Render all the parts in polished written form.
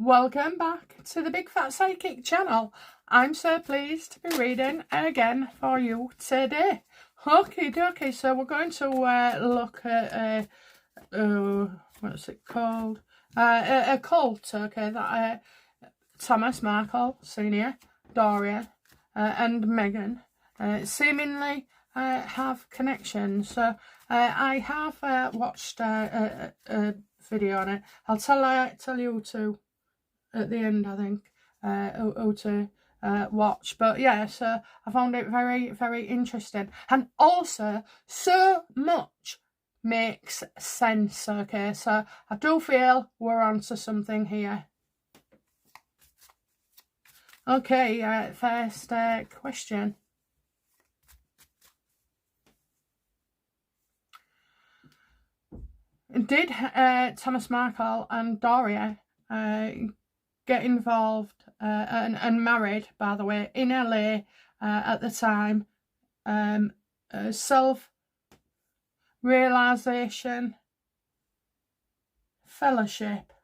Welcome back to the Big Fat Psychic channel. I'm so pleased to be reading again for you today. Okay, so we're going to look at what's it called? A cult, okay, that Thomas Markle Sr., Doria, and Megan seemingly have connections. So I have watched a video on it. I'll tell you to at the end, I think, who to watch. But yeah, so I found it very, very interesting, and also so much makes sense. Okay, so I do feel we're onto something here. Okay, first question. Did Thomas Markle and Doria get involved and married, by the way, in LA at the time? Self-realization fellowship.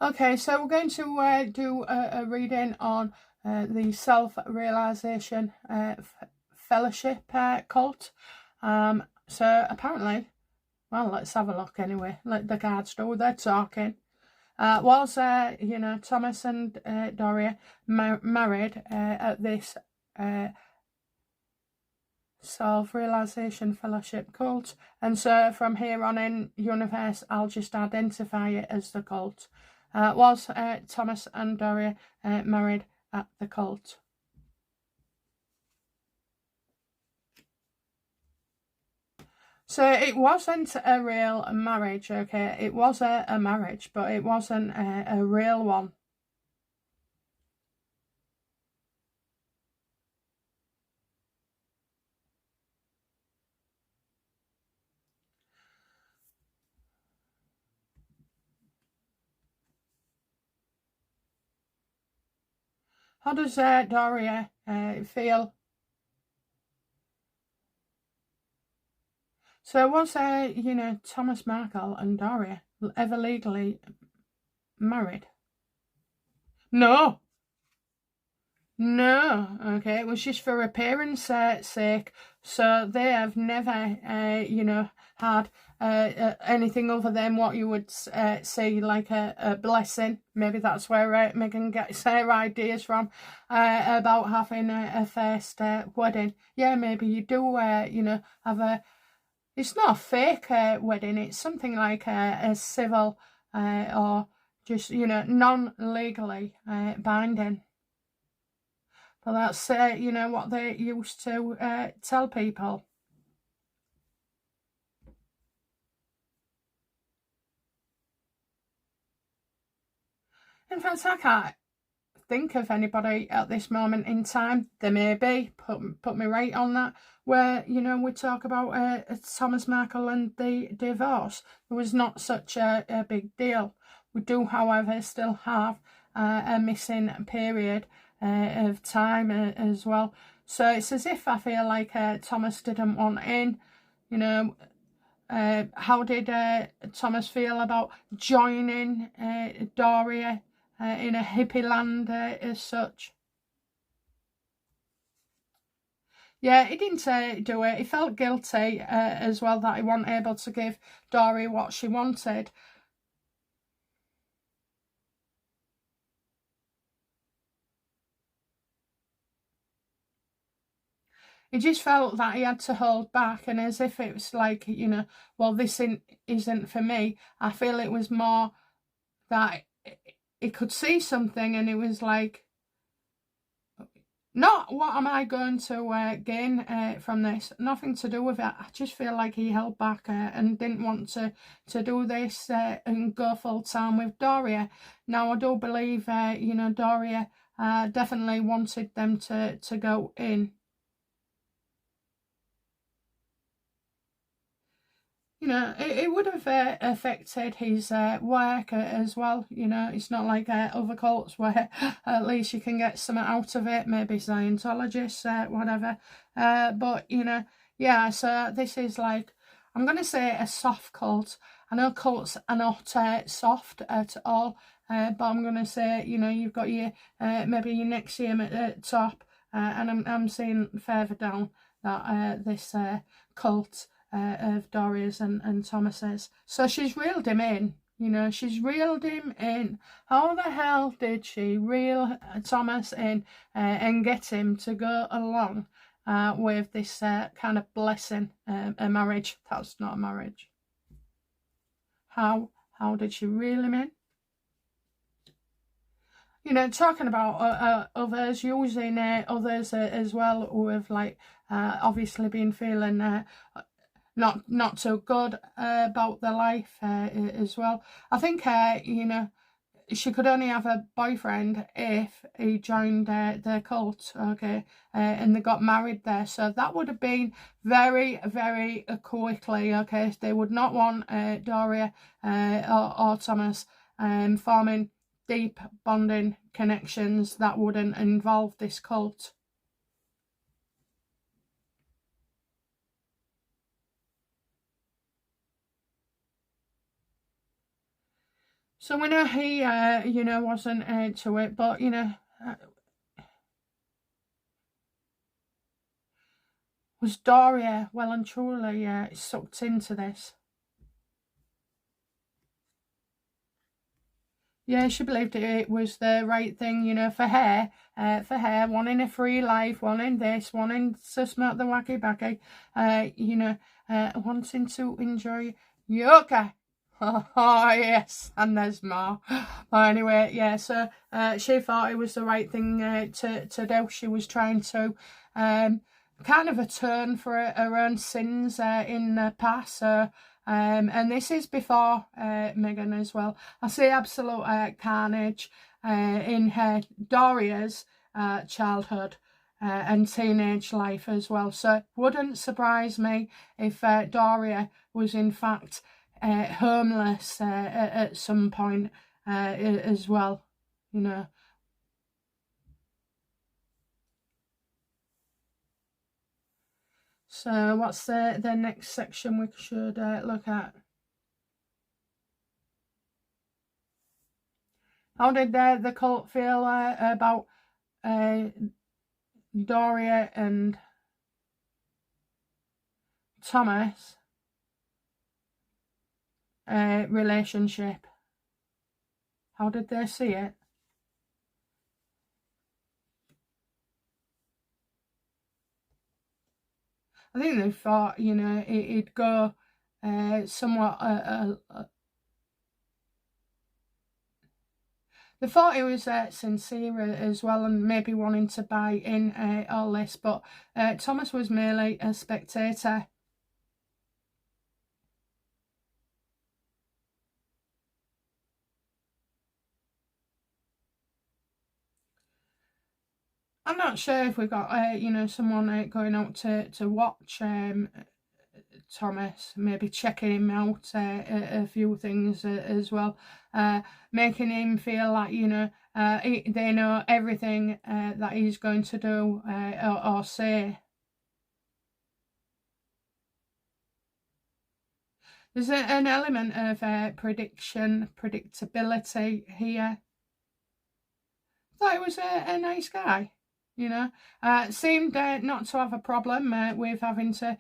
Okay, so we're going to do a reading on the self-realization fellowship cult. So apparently, well, let's have a look anyway. Let the cards do their talking. Was Thomas and Doria married at this self-realization fellowship cult? And so from here on in, universe, I'll just identify it as the cult. Was Thomas and Doria married at the cult? So it wasn't a real marriage, okay? It was a marriage, but it wasn't a real one. How does Doria feel? So was Thomas Markle and Doria ever legally married? No. No, okay, it was just for appearance sake. So they have never, had anything other than what you would say like a blessing. Maybe that's where Megan gets her ideas from about having a first wedding. Yeah, maybe you do, have a. It's not a fake wedding. It's something like a civil or just non-legally binding. But that's, what they used to tell people. In fact, I can't think of anybody at this moment in time. There may be, put me right on that, where, we talk about Thomas Markle and the divorce. It was not such a big deal. We do, however, still have a missing period of time as well. So it's as if I feel like Thomas didn't want in. How did Thomas feel about joining Doria in a hippie land as such? Yeah, he didn't do it. He felt guilty as well that he wasn't able to give Doria what she wanted. He just felt that he had to hold back, and as if it was like, well, this isn't for me. I feel it was more that he could see something and it was like, not what am I going to gain from this, nothing to do with it. I just feel like he held back and didn't want to do this and go full time with Doria. Now I do believe Doria definitely wanted them to go in. It would have affected his work as well. It's not like other cults where at least you can get something out of it, maybe Scientologists, whatever. But, Yeah, so this is like, I'm going to say a soft cult. I know cults are not soft at all, but I'm going to say, you know, you've got your, maybe your NXIVM at the top, and I'm seeing further down that this cult of Doria's and Thomas's. So she's reeled him in, you know, she's reeled him in. How the hell did she reel Thomas in and get him to go along with this kind of blessing, a marriage? That's not a marriage. How did she reel him in? You know, talking about others, using others as well, who have like obviously been feeling not so good about their life as well. I think you know, she could only have a boyfriend if he joined their cult, okay, and they got married there. So that would have been very, very quickly, okay. They would not want Doria or Thomas forming deep bonding connections that wouldn't involve this cult. So we know he, you know, wasn't into it, but, you know, was Doria well and truly sucked into this? Yeah, she believed it was the right thing, you know, for her, wanting a free life, wanting this, wanting to smoke the wacky backy, you know, wanting to enjoy yoga. Oh, yes, and there's more. But anyway, yeah, so she thought it was the right thing to do. She was trying to kind of atone for her own sins in the past. So, and this is before Meghan as well. I see absolute carnage in her Doria's childhood and teenage life as well. So it wouldn't surprise me if Doria was in fact homeless at some point as well, you know. So what's the next section we should look at? How did the cult feel about Doria and Thomas relationship? How did they see it? I think they thought, you know, it'd go somewhat. They thought it was sincere as well, and maybe wanting to buy in all this, but Thomas was merely a spectator. I'm not sure if we got, you know, someone going out to watch Thomas, maybe checking him out a few things as well, making him feel like, you know, they know everything that he's going to do or say. There's an element of predictability here. I thought he was a nice guy. You know, seemed not to have a problem with having to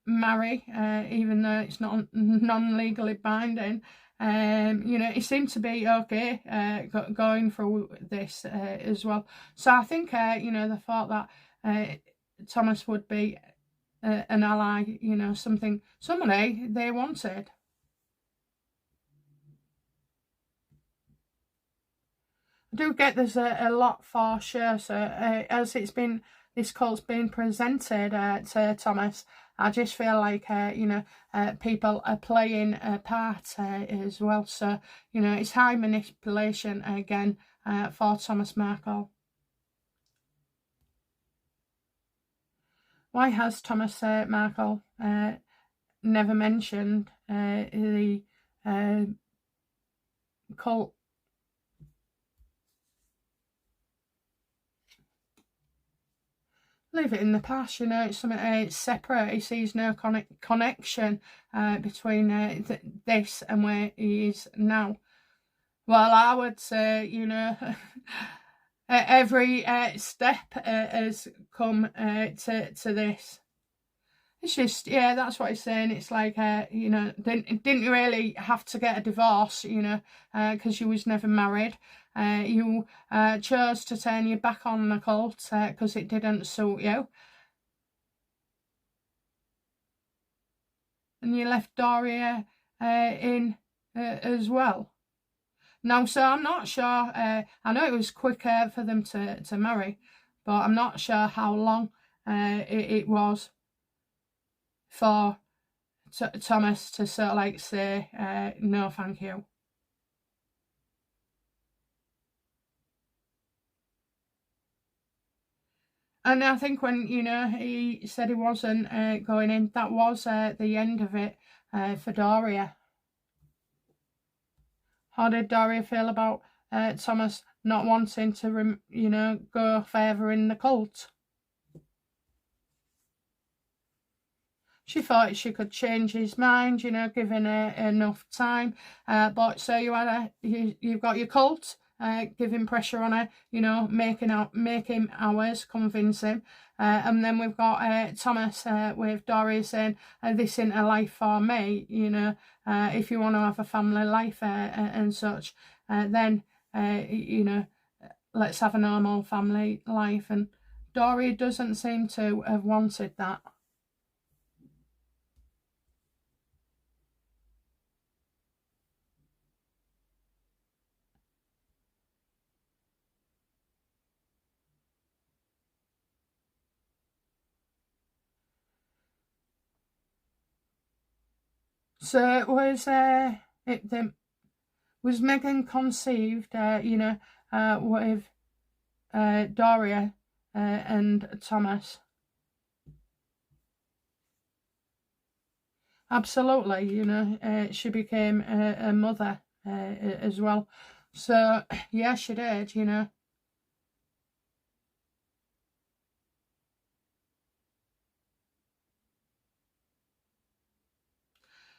marry, even though it's not non-legally binding. You know, he seemed to be okay going through this as well. So I think, you know, the thought that Thomas would be an ally, you know, somebody they wanted. I do get there's a lot for sure. So as this cult's been presented to Thomas, I just feel like you know, people are playing a part as well. So you know, it's high manipulation again for Thomas Markle. Why has Thomas Markle never mentioned the cult? leave it in the past, you know. It's something it's separate. He sees no connection between this and where he is now. Well, I would say, you know, every step has come to this. It's just, yeah, that's what he's saying. It's like, you know, didn't really have to get a divorce, you know, because you was never married. You chose to turn your back on the cult because it didn't suit you. And you left Doria in as well. Now, so I'm not sure, I know it was quicker for them to marry, but I'm not sure how long it was for Thomas to sort of like say, no thank you. And I think when, you know, he said he wasn't going in, that was the end of it for Doria. How did Doria feel about Thomas not wanting to, you know, go further in the cult? She thought she could change his mind, you know, giving her enough time. But so you've got your cult, giving pressure on her, you know, make him ours, convince him. And then we've got Thomas with Doria saying, this isn't a life for me, you know, if you want to have a family life and such, then, you know, let's have a normal family life. And Doria doesn't seem to have wanted that. So was Megan conceived, you know, with Doria and Thomas? Absolutely, you know, she became a mother as well. So yeah, she did, you know.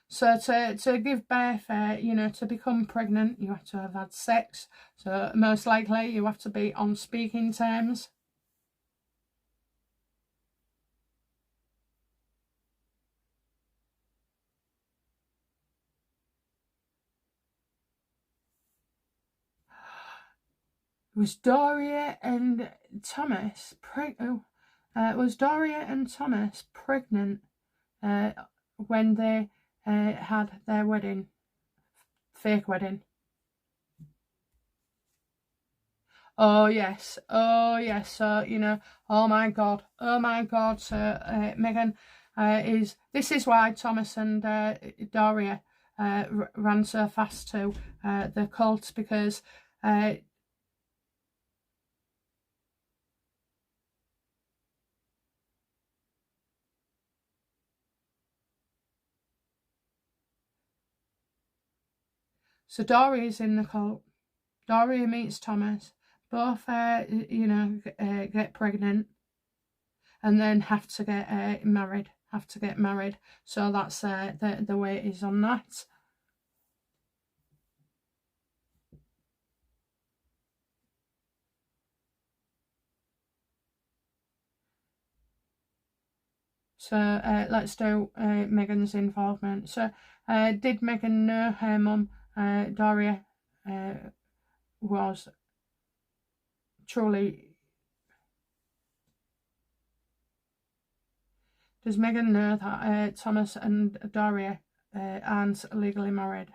So to give birth, you know, to become pregnant, you have to have had sex. So most likely you have to be on speaking terms. Was Doria and Thomas was Doria and Thomas pregnant when they had their wedding, fake wedding? Oh yes, oh yes. So you know, oh my god, oh my god. So Megan this is why Thomas and Doria ran so fast to the cult, because so Doria's in the cult. Doria meets Thomas. Both, you know, get pregnant, and then have to get married. Have to get married. So that's the way it is on that. So let's do Megan's involvement. So did Megan know her mum, Doria, was truly... Does Megan know that Thomas and Doria aren't legally married?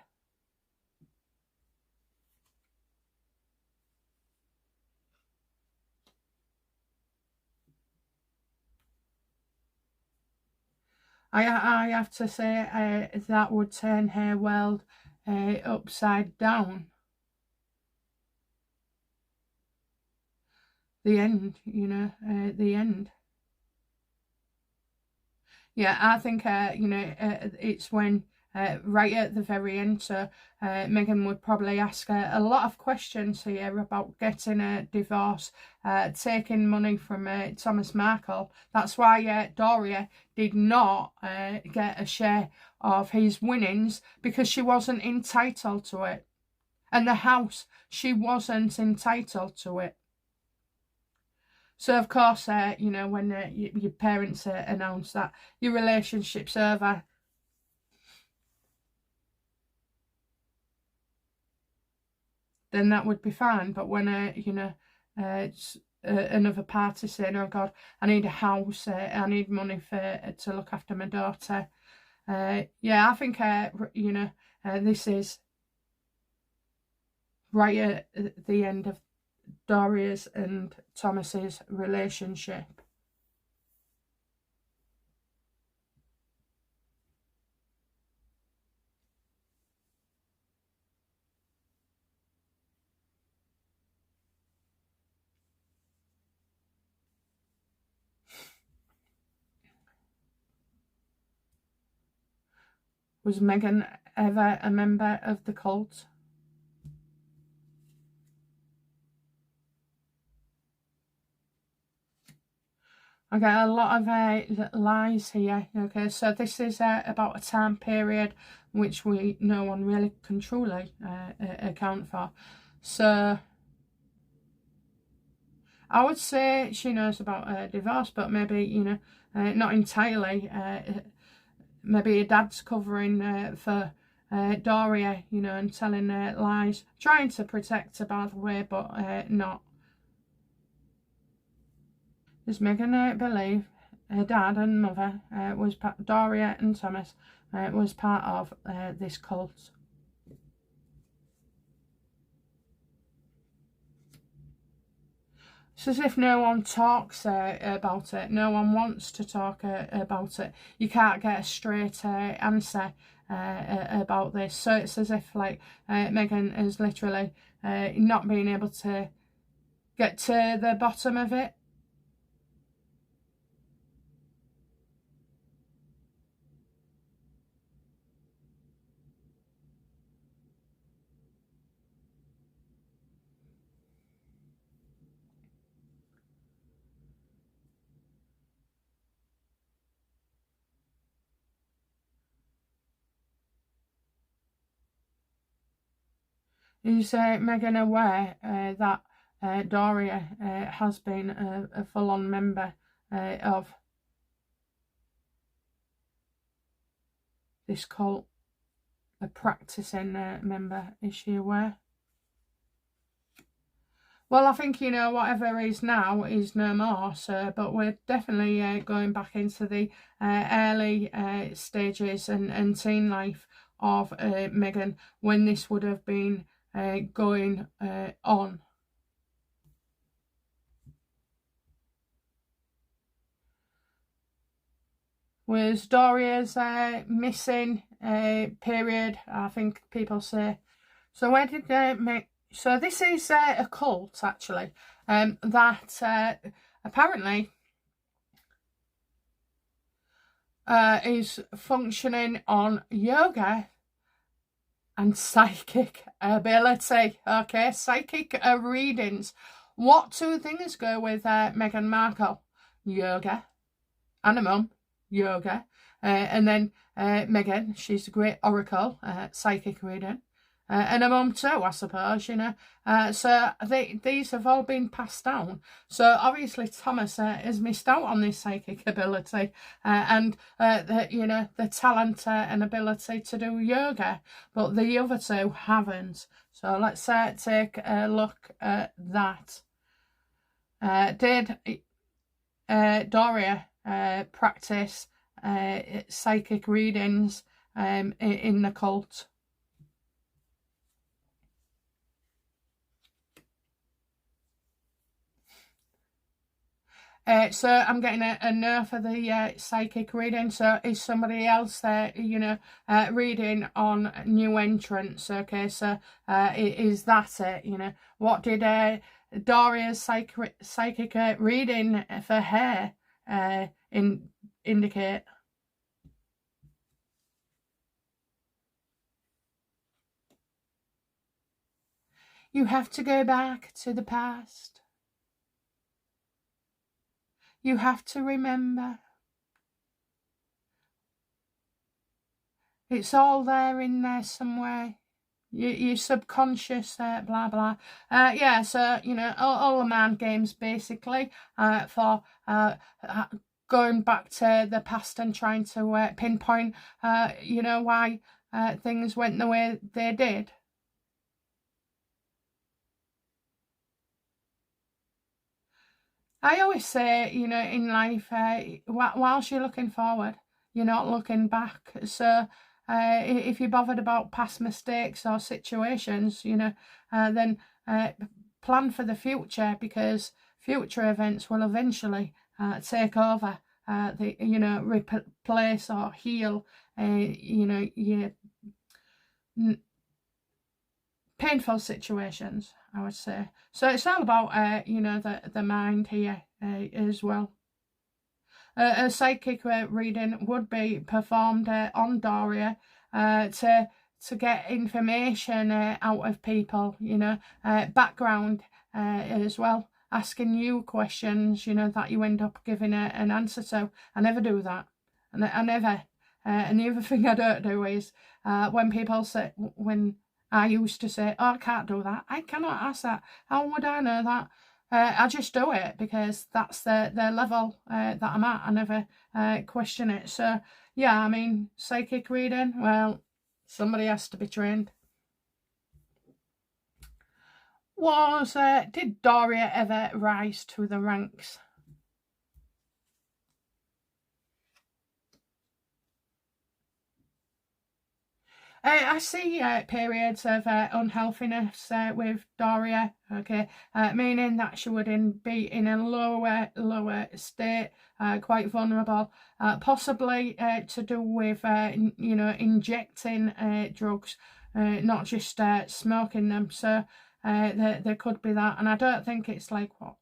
I have to say that would turn her world upside down. The end, you know, the end. Yeah, I think, you know, it's when right at the very end. So Meghan would probably ask a lot of questions here about getting a divorce, taking money from Thomas Markle. That's why Doria did not get a share of his winnings, because she wasn't entitled to it. And the house, she wasn't entitled to it. So, of course, you know, when your parents announce that your relationship's over, then that would be fine. But when, you know, it's another party saying, oh, God, I need a house, I need money to look after my daughter. Yeah, I think, you know, this is right at the end of Doria's and Thomas's relationship. Was Meghan ever a member of the cult? I get a lot of lies here. Okay, so this is about a time period which no one really can truly account for. So I would say she knows about divorce, but maybe, you know, not entirely. Maybe her dad's covering for Doria, you know, and telling lies, trying to protect her, by the way, but not. Does Meghan believe her dad and mother Doria and Thomas was part of this cult? It's as if no one talks about it. No one wants to talk about it. You can't get a straight answer about this. So it's as if, like, Meghan is literally not being able to get to the bottom of it. Is Meghan aware that Doria has been a full-on member of this cult? A practicing member? Is she aware? Well, I think, you know, whatever is now is no more, so, but we're definitely going back into the early stages and teen life of Meghan, when this would have been going on. Was Doria's missing period, I think people say. So where did so this is a cult, actually, that apparently is functioning on yoga and psychic ability. Okay, psychic readings. What two things go with Meghan Markle? Yoga and a mum. Yoga. And then Meghan, she's a great oracle, psychic reader. And a mum too, I suppose, you know. So these have all been passed down. So obviously Thomas has missed out on this psychic ability and you know, the talent and ability to do yoga, but the other two haven't. So let's take a look at that. Did Doria practice psychic readings in the cult? So I'm getting a no for the psychic reading. So is somebody else there, you know, reading on new entrants? Okay, so is that it? You know, what did Doria's psychic reading for her indicate? You have to go back to the past. You have to remember. It's all there in there somewhere. Your subconscious, blah blah. Yeah, so you know, all the mind games basically for going back to the past and trying to pinpoint, you know, why things went the way they did. I always say, you know, in life, whilst you're looking forward, you're not looking back. So if you're bothered about past mistakes or situations, you know, then plan for the future, because future events will eventually take over, you know, replace or heal, you know, your painful situations, I would say. So it's all about, you know, the mind here as well. A psychic reading would be performed on Doria to get information out of people, you know, background as well, asking you questions, you know, that you end up giving an answer to. I never do that. And I never. And the other thing I don't do is when people say, when I used to say, oh, I can't do that. I cannot ask that. How would I know that? I just do it because that's the level that I'm at. I never question it. So, yeah, I mean, psychic reading, well, somebody has to be trained. Did Doria ever rise to the ranks? I see periods of unhealthiness with Doria, okay, meaning that she would be in a lower state, quite vulnerable, possibly to do with, you know, injecting drugs, not just smoking them. So there could be that, and I don't think it's like what,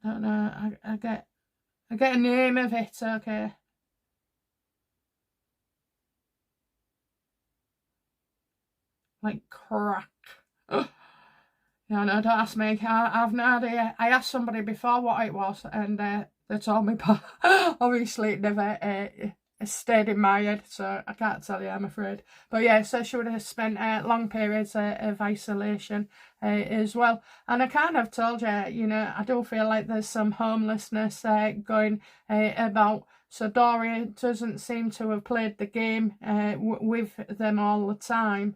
I don't know. I get a name of it, okay. Like crack. Yeah, no, don't ask me. I've no idea. I asked somebody before what it was, and they told me, but obviously it never stayed in my head, so I can't tell you, I'm afraid. But yeah, so she would have spent long periods of isolation as well. And I kind of told you, you know, I do feel like there's some homelessness going about. So Doria doesn't seem to have played the game with them all the time.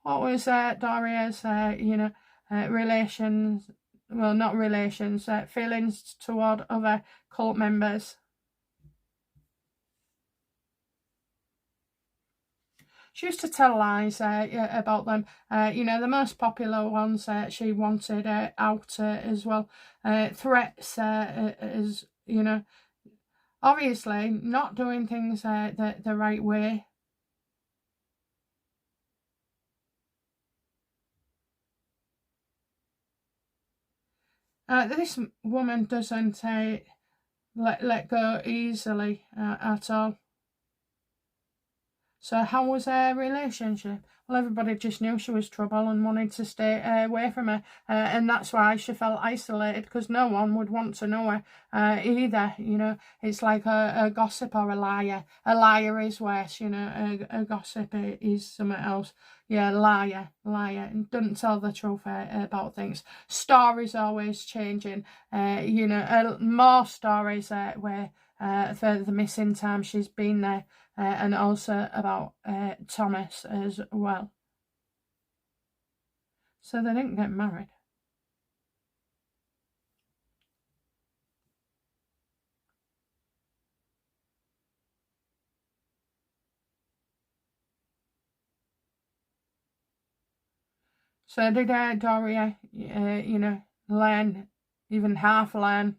What was Doria's, you know, relations, well, not relations, feelings toward other cult members? She used to tell lies about them. You know, the most popular ones she wanted out as well. Threats as, you know, obviously not doing things the right way. This woman doesn't let go easily at all. So how was their relationship? Well, everybody just knew she was trouble and wanted to stay away from her. And that's why she felt isolated, because no one would want to know her either. You know, it's like a gossip or a liar. A liar is worse, you know, a gossip is something else. Yeah, liar, and doesn't tell the truth about things. Stories always changing. You know, more stories where for the missing time she's been there. And also about Thomas as well. So they didn't get married. So did Doria, you know, learn, even half learn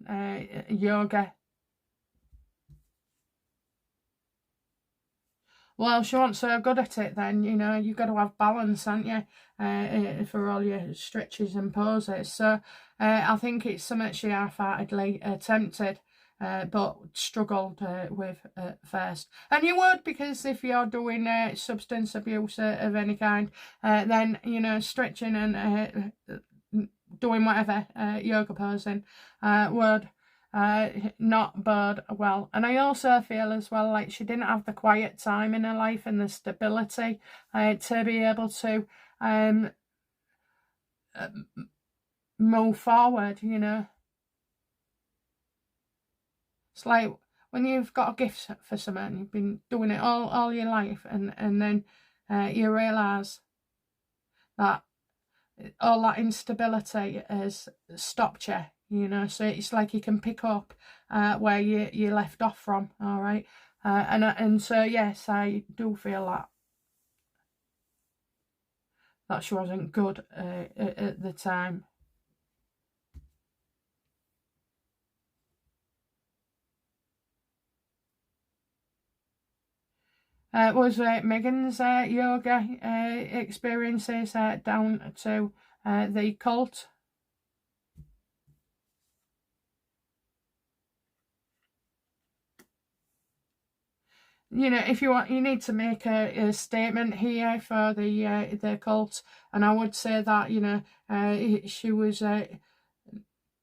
yoga? Well, she wasn't so good at it then, you know, you've got to have balance, haven't you, for all your stretches and poses. So I think it's something she half-heartedly attempted. but struggled with at first. And you would, because if you're doing substance abuse of any kind, then, you know, stretching and doing whatever, yoga posing, would not bode well. And I also feel as well like she didn't have the quiet time in her life and the stability to be able to move forward, you know. It's like when you've got a gift for something and you've been doing it all your life, and then you realise that all that instability has stopped you, you know. So it's like you can pick up where you left off from, all right. And so yes, I do feel that she wasn't good at the time. Was Megan's yoga experiences down to the cult? You know, if you want, you need to make a statement here for the cult, and I would say that, you know, she was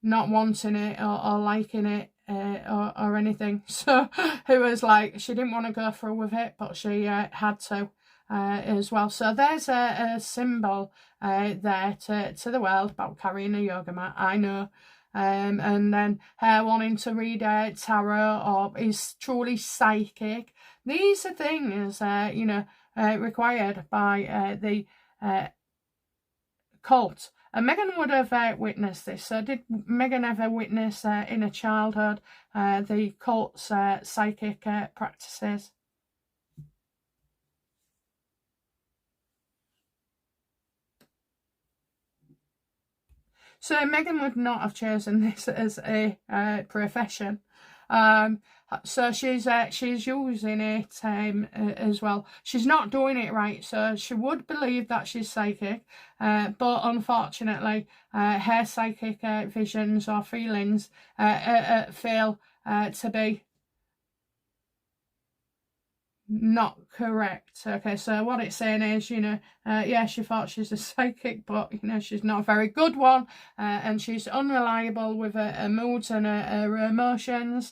not wanting it or liking it or anything. So it was like she didn't want to go through with it, but she had to as well. So there's a symbol there to the world about carrying a yoga mat. I know. And then her wanting to read tarot or is truly psychic. These are things, you know, required by the cult. And Megan would have witnessed this. So did Megan ever witness in her childhood the cult's psychic practices? So Megan would not have chosen this as a profession. So she's using it as well. She's not doing it right, so she would believe that she's psychic, but unfortunately, her psychic visions or feelings fail to be not correct. Okay, so what it's saying is, you know, yeah, she thought she's a psychic, but, you know, she's not a very good one, and she's unreliable with her moods and her emotions.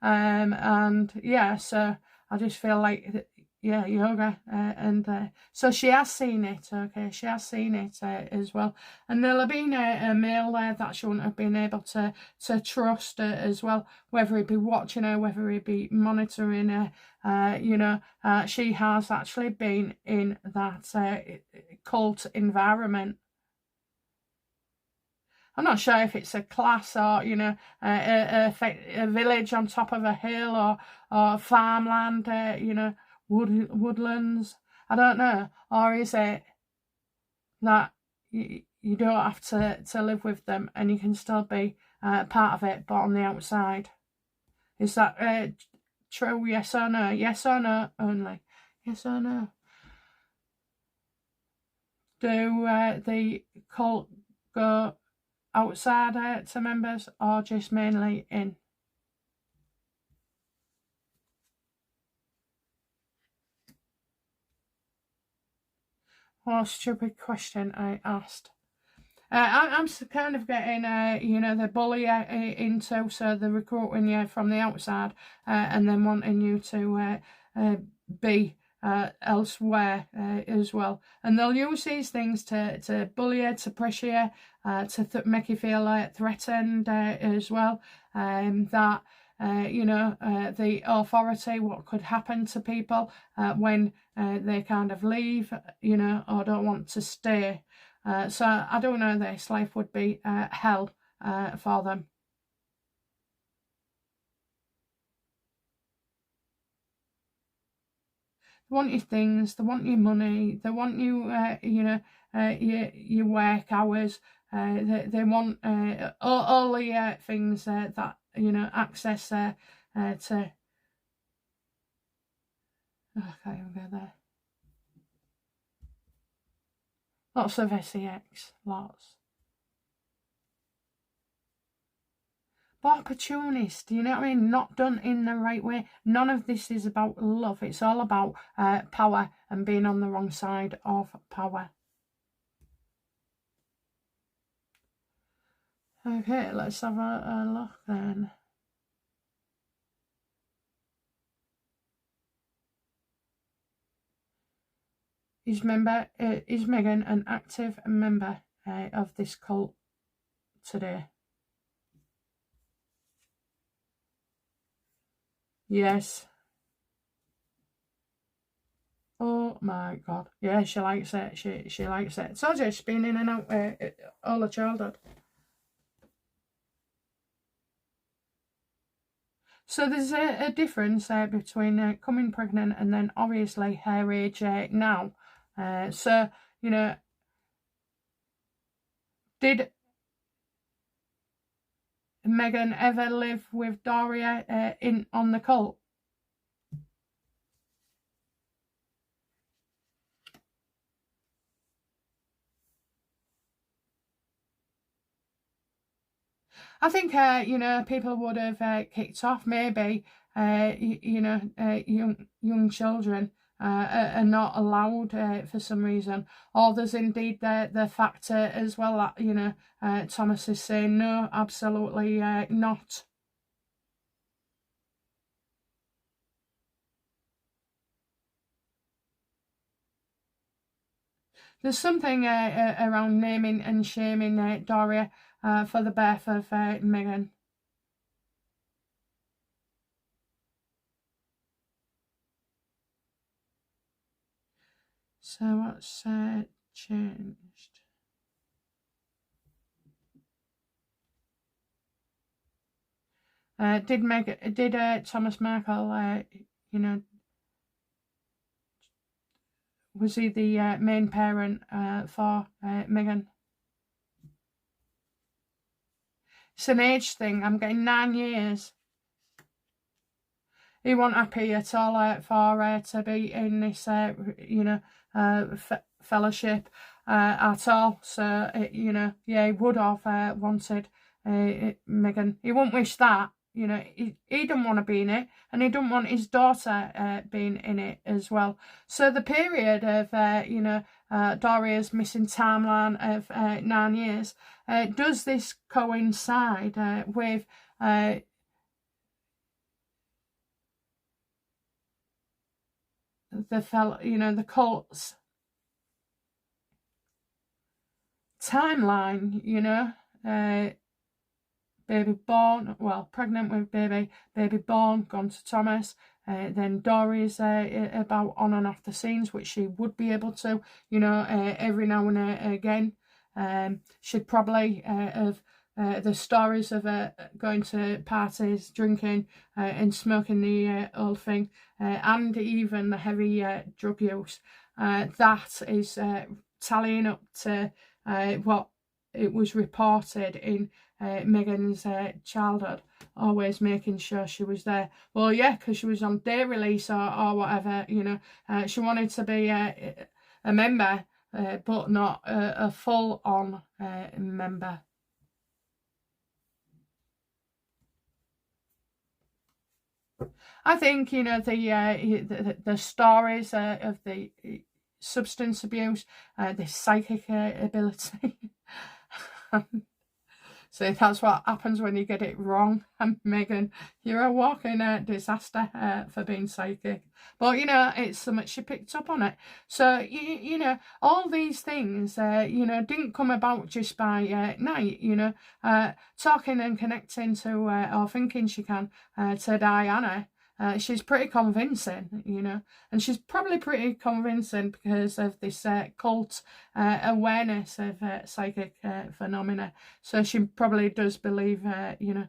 And yeah, so I just feel like, yeah, yoga, and so she has seen it. Okay, she has seen it as well, and there'll have been a male there that she wouldn't have been able to trust as well, whether he'd be watching her, whether he'd be monitoring her. You know, she has actually been in that cult environment. I'm not sure if it's a class or, you know, a village on top of a hill or farmland, you know, woodlands. I don't know. Or is it that you don't have to live with them and you can still be part of it, but on the outside? Is that true? Yes or no? Yes or no only? Yes or no? Do the cult go outside to members or just mainly in? What a stupid question I asked. I'm kind of getting, you know, the bully into, so they're recruiting you from the outside and then wanting you to be elsewhere as well. And they'll use these things to bully you, to pressure you, to make you feel threatened as well. That you know, the authority, what could happen to people when they kind of leave, you know, or don't want to stay. So I don't know, this life would be hell for them. They want your things, they want your money, they want you, you know, your work hours. They want all the things that, you know, access to. Oh, I can't even go there. Lots of sex, lots. opportunist, you know what I mean? Not done in the right way. None of this is about love. It's all about power and being on the wrong side of power. Okay, let's have a look then. Is Megan an active member of this cult today? Yes. Oh my God. Yeah, she likes it. She likes it. So she's been in and out all her childhood. So there's a difference between coming pregnant and then obviously her age now. So, you know, did Megan ever live with Doria on the cult? I think, you know, people would have kicked off maybe, you know, young children are not allowed for some reason. Or there's indeed the factor as well that, you know, Thomas is saying, no, absolutely not. There's something around naming and shaming Doria for the birth of Megan. So what's changed? Did Thomas Markle, you know, was he the main parent for Megan? It's an age thing. I'm getting 9 years. He wasn't happy at all for to be in this, you know, fellowship at all. So, you know, yeah, he would have wanted Megan. He wouldn't wish that. You know, he didn't want to be in it, and he didn't want his daughter being in it as well. So the period of, you know, Doria's missing timeline of 9 years, does this coincide with the cult's timeline, you know, baby born, well, pregnant with baby born, gone to Thomas, then Doria's about on and off the scenes, which she would be able to, you know, every now and again. She'd probably have the stories of going to parties, drinking and smoking the old thing, and even the heavy drug use. That is tallying up to what it was reported in Megan's childhood, always making sure she was there. Well, yeah, because she was on day release or whatever, you know. She wanted to be a member, but not a full-on member. I think, you know, the stories of the substance abuse, the psychic ability. So that's what happens when you get it wrong. And Megan, you're a walking disaster for being psychic. But, you know, it's so much she picked up on it. So, you know, all these things, you know, didn't come about just by night, you know. Talking and connecting to, or thinking she can, to Diana. She's pretty convincing, you know, and she's probably pretty convincing because of this cult awareness of psychic phenomena. So she probably does believe, you know,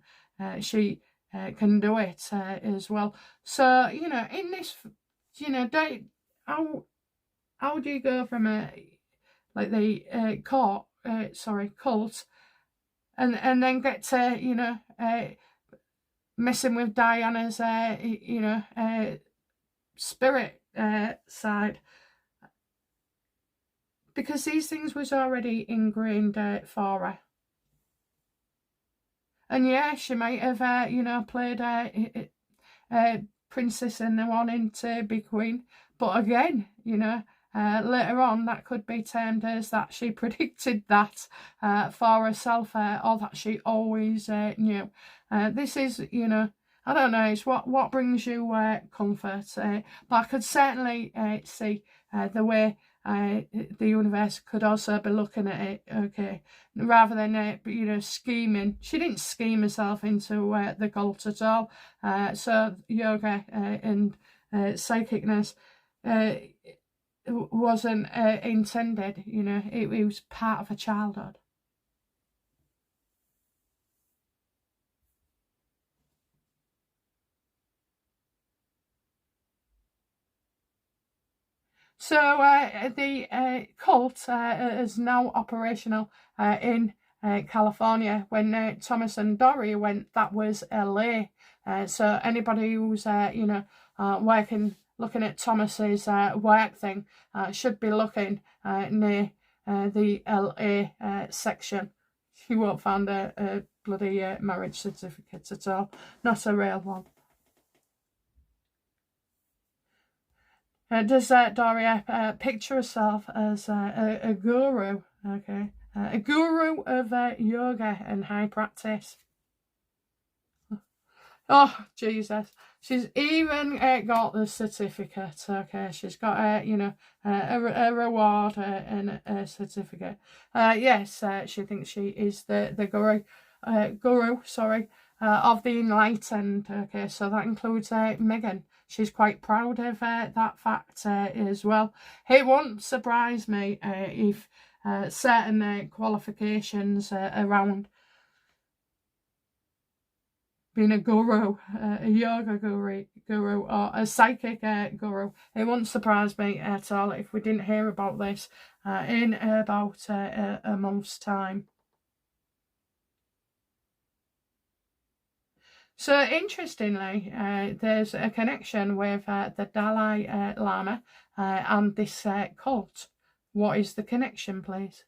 she can do it as well. So, you know, in this, you know, how do you go from like the cult, and then get to, you know, messing with Diana's, you know, spirit side, because these things was already ingrained for her. And yeah, she might have, you know, played princess and wanting to be queen. But again, you know, later on that could be termed as that she predicted that for herself, or that she always knew. This is, you know, I don't know, it's what brings you comfort. But I could certainly see the way the universe could also be looking at it, okay, rather than you know, scheming. She didn't scheme herself into the cult at all. So yoga and psychicness wasn't intended, you know, it was part of her childhood. So the cult is now operational in California. When Thomas and Doria went, that was LA. So anybody who's you know, looking at Thomas's work thing should be looking near the LA section. You won't find a bloody marriage certificate at all, not a real one. Does Doria picture herself as a guru? Okay, a guru of yoga and high practice. Oh, Jesus. She's even got the certificate. Okay, she's got you know, a reward and a certificate. Yes, she thinks she is the guru, sorry, of the enlightened. Okay, so that includes Megan. She's quite proud of that fact as well. It won't surprise me if certain qualifications around being a guru, a yoga guru, or a psychic guru. It wouldn't surprise me at all if we didn't hear about this in about a month's time. So interestingly, there's a connection with the Dalai Lama and this cult. What is the connection, please?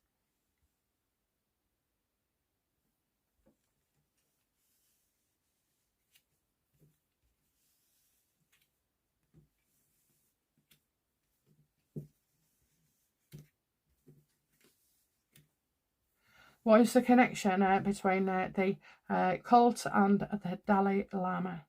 What is the connection between the cult and the Dalai Lama?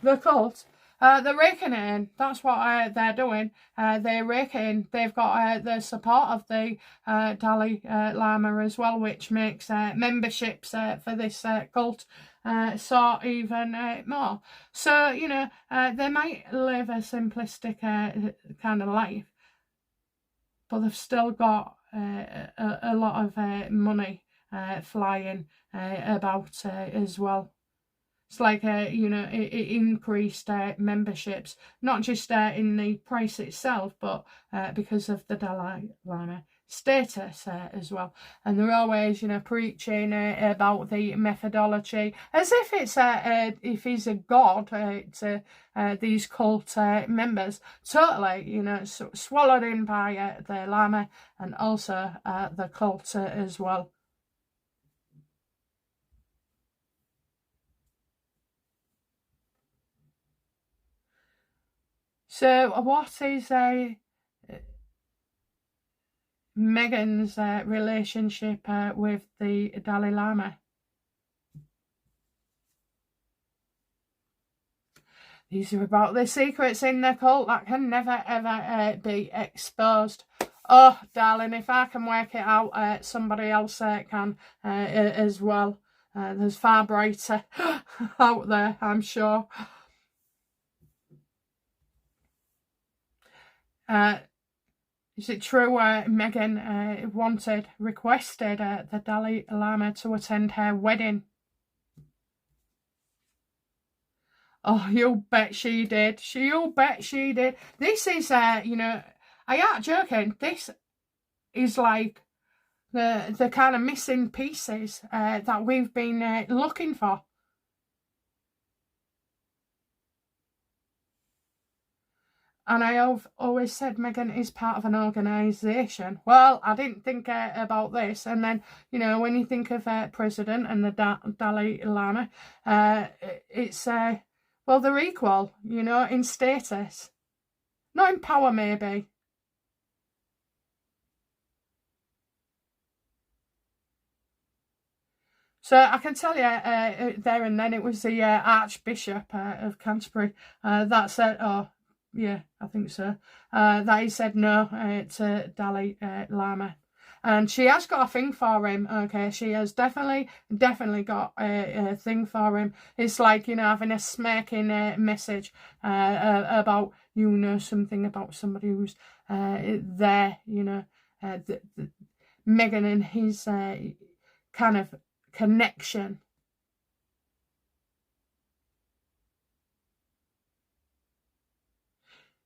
The cult. They're raking it in. That's what they're doing. They're raking. They've got the support of the Dalai Lama as well, which makes memberships for this cult soar even more. So, you know, they might live a simplistic kind of life, but they've still got a lot of money flying about as well. It's like, you know, it increased memberships, not just in the price itself, but because of the Dalai Lama status as well. And they're always, you know, preaching about the methodology as if it's if he's a god to these cult members. Totally, you know, swallowed in by the Lama and also the cult as well. So, what is Megan's relationship with the Dalai Lama? These are about the secrets in the cult that can never ever be exposed. Oh, darling, if I can work it out, somebody else can as well. There's far brighter out there, I'm sure. Is it true Megan requested the Dalai Lama to attend her wedding? Oh, you bet she did. You bet she did. This is, you know, I ain't joking. This is like the kind of missing pieces that we've been looking for. and I have always said Meghan is part of an organisation. Well, I didn't think about this. And then, you know, when you think of President and the Dalai Lama, it's, well, they're equal, you know, in status. Not in power, maybe. So I can tell you there and then it was the Archbishop of Canterbury that said, oh, yeah, I think so, that he said no to Dalai Lama. And she has got a thing for him, okay? She has definitely got a thing for him. It's like, you know, having a smirking message about, you know, something about somebody who's there, you know, Meghan and his kind of connection.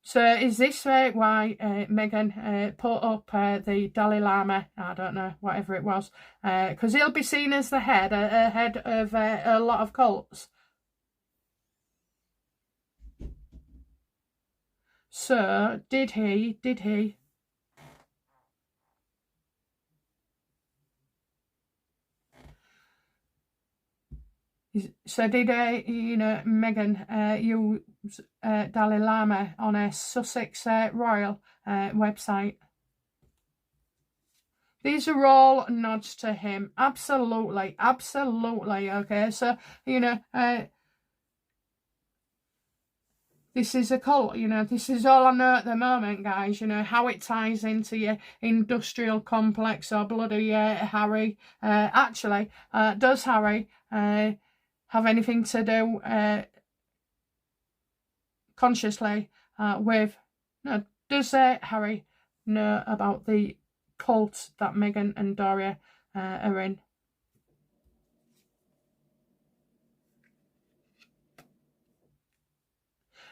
So is this why Meghan put up the Dalai Lama, I don't know, whatever it was, because he'll be seen as the head of a lot of cults. So did he So did you know, Meghan use Dalai Lama on a Sussex Royal website? These are all nods to him. Absolutely, absolutely. Okay, so you know, this is a cult. You know, this is all I know at the moment, guys. You know how it ties into your industrial complex or bloody Harry. Actually, does Harry have anything to do consciously with, no, does Harry know about the cult that Meghan and Doria are in?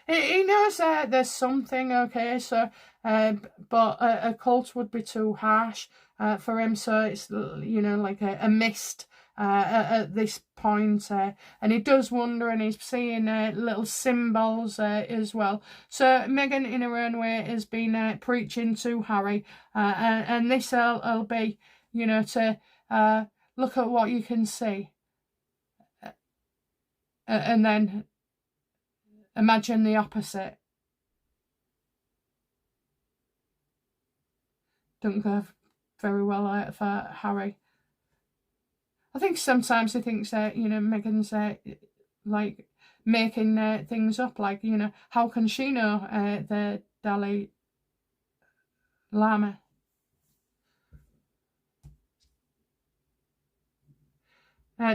He knows there's something, okay, so but a cult would be too harsh for him, so it's, you know, like a mist at this point, and he does wonder, and he's seeing little symbols as well. So Meghan, in her own way, has been preaching to Harry, and this will be, you know, to look at what you can see, and then imagine the opposite. Don't go very well for Harry. I think sometimes he thinks you know, Meghan's like making things up, like, you know, how can she know the Dalai Lama?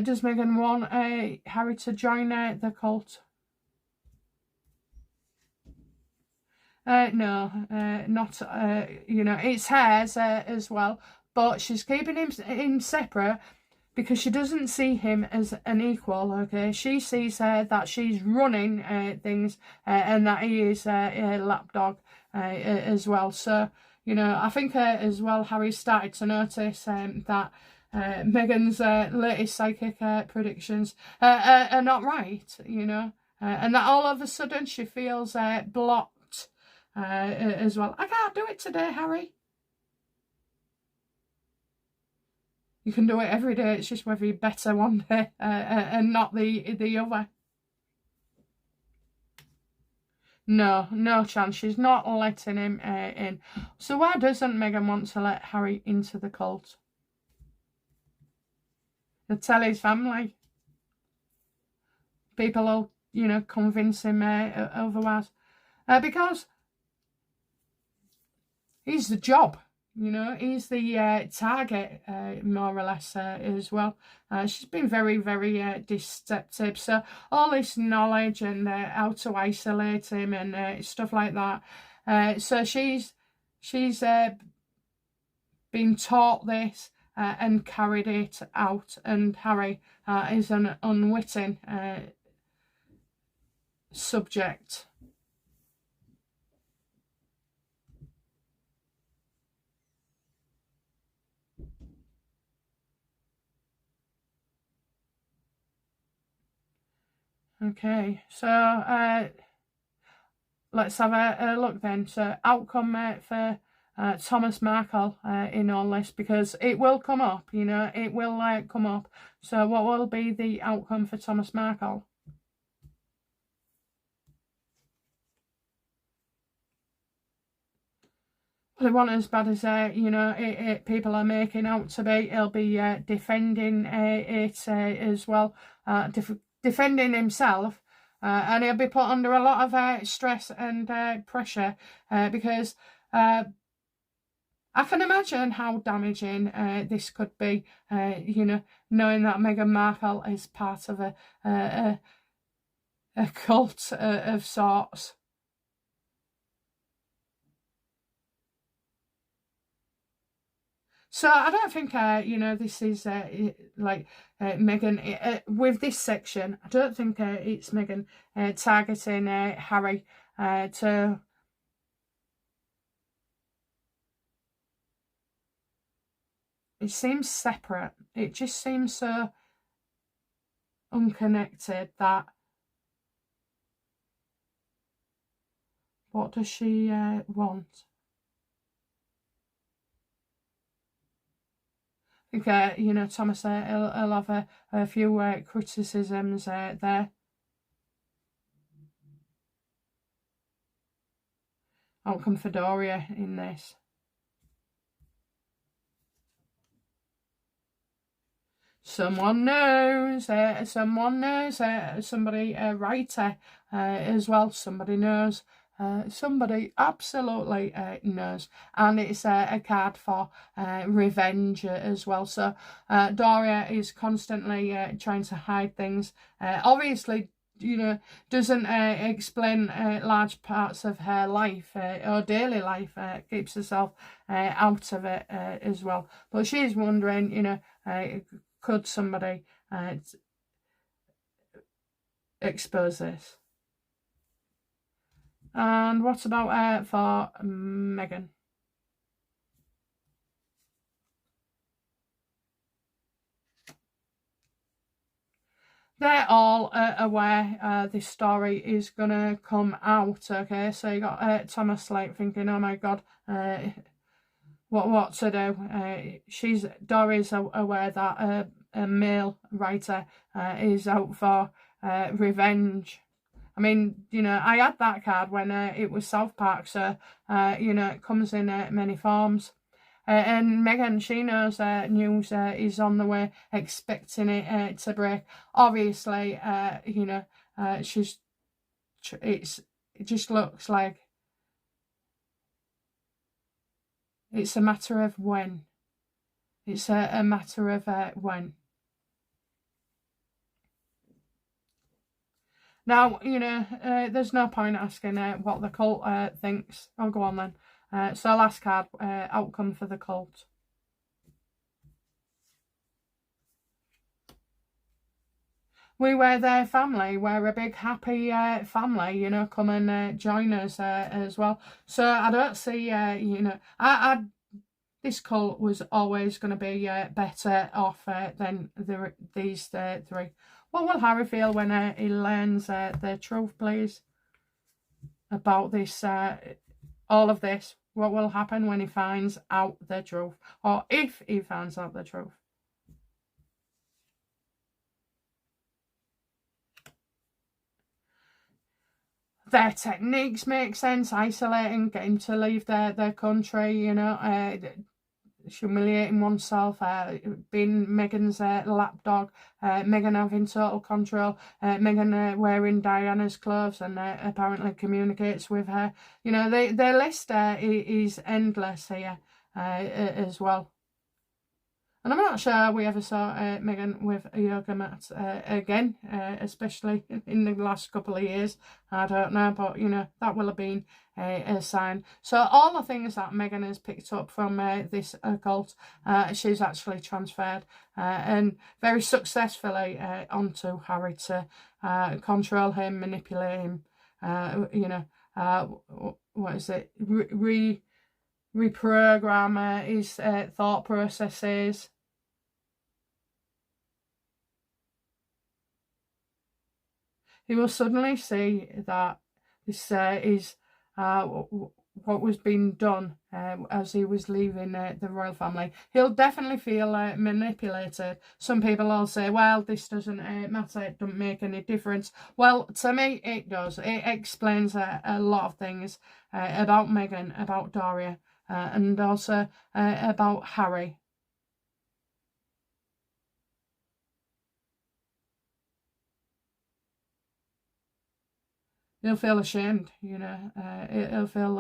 Does Meghan want Harry to join the cult? No, not, you know, it's hers as well, but she's keeping him separate because she doesn't see him as an equal, okay? She sees that she's running things and that he is a lapdog as well. So, you know, I think as well Harry started to notice that Meghan's latest psychic predictions are not right, you know, and that all of a sudden she feels blocked as well. I can't do it today, Harry. You can do it every day. It's just whether you're better one day and not the other. No chance. She's not letting him in. So why doesn't Meghan want to let Harry into the cult? He'll tell his family. People will, you know, convince him otherwise. Because he's the job. You know, he's the target, more or less, as well. She's been very, very deceptive. So all this knowledge and how to isolate him and stuff like that. So she's been taught this and carried it out. And Harry is an unwitting subject. Okay, so let's have a look then. So outcome for Thomas Markle in all this, because it will come up, you know, it will come up. So what will be the outcome for Thomas Markle? Well, it wasn't as bad as you know, people are making out to be. He'll be defending it as well, defending himself, and he'll be put under a lot of stress and pressure because I can imagine how damaging this could be, you know, knowing that Meghan Markle is part of a cult of sorts. So I don't think, you know, this is like Meghan, with this section, I don't think it's Meghan targeting Harry to... It seems separate. It just seems so unconnected that... What does she want? I think, you know, Thomas, he'll have a few criticisms there. Outcome for Doria in this. Someone knows, somebody, a writer as well, somebody knows. Somebody absolutely knows, and it's a card for revenge as well. So Doria is constantly trying to hide things. Obviously, you know, doesn't explain large parts of her life or daily life. Keeps herself out of it as well. But she's wondering, you know, could somebody expose this? And what about for Meghan? They're all aware this story is going to come out, okay? So you got Thomas like thinking, oh my God, what to do? Doria's aware that a male writer is out for revenge. I mean, you know, I had that card when it was South Park, so, you know, it comes in many forms. And Meghan, she knows news is on the way, expecting it to break. Obviously, you know, it just looks like it's a matter of when. It's a matter of when. Now, you know, there's no point asking what the cult thinks. I'll go on then. So last card, outcome for the cult. We were their family. We're a big happy family, you know, come and join us as well. So I don't see, you know, this cult was always going to be better off than these three. What will Harry feel when he learns the truth, please? About this, all of this. What will happen when he finds out the truth? Or if he finds out the truth? Their techniques make sense, isolating, getting to leave their country, you know, humiliating oneself, being Meghan's lapdog, Meghan having total control, Meghan wearing Diana's clothes and apparently communicates with her. You know, their list is endless here as well. And I'm not sure we ever saw Meghan with a yoga mat again, especially in the last couple of years. I don't know, but, you know, that will have been a sign. So all the things that Meghan has picked up from this occult, she's actually transferred and very successfully onto Harry to control him, manipulate him, you know, what is it, reprogram his thought processes. He will suddenly see that this is what was being done as he was leaving the royal family. He'll definitely feel manipulated. Some people will say, well, this doesn't matter, it doesn't make any difference. Well, to me, it does. It explains a lot of things about Meghan, about Doria, and also about Harry. He'll feel ashamed, you know. He'll feel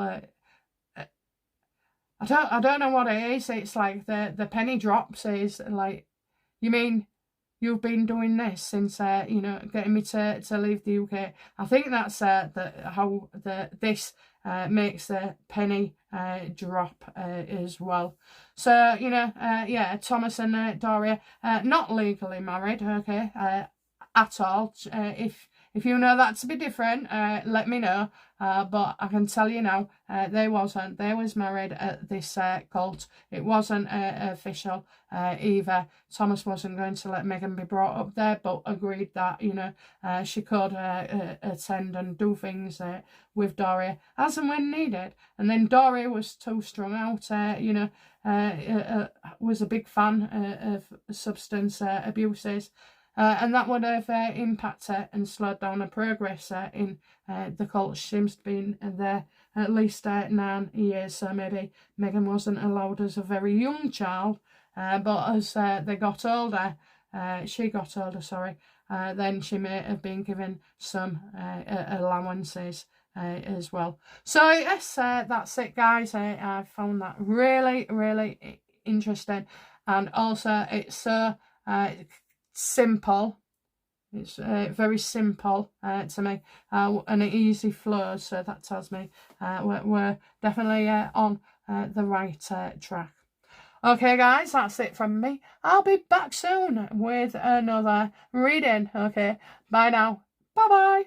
I don't know what it is. It's like the penny drops. Is like, you mean you've been doing this since you know, getting me to leave the UK? I think that's how this makes the penny drop as well. So, you know, yeah, Thomas and Doria not legally married, okay, at all. If you know that to be different, let me know. But I can tell you now, they wasn't. They was married at this cult. It wasn't official either. Thomas wasn't going to let Meghan be brought up there, but agreed that, you know, she could attend and do things with Doria as and when needed. And then Doria was too strung out, you know, was a big fan of substance abuses. And that would have impacted and slowed down her progress in the cult. She seems to be there at least 9 years, so maybe Meghan wasn't allowed as a very young child, but as they got older, she got older, sorry, then she may have been given some allowances as well. So yes, that's it, guys. I found that really, really interesting, and also it's so simple. It's very simple to me, and it easy flows, so that tells me we're definitely on the right track. Okay, guys, that's it from me. I'll be back soon with another reading. Okay, bye now. Bye bye.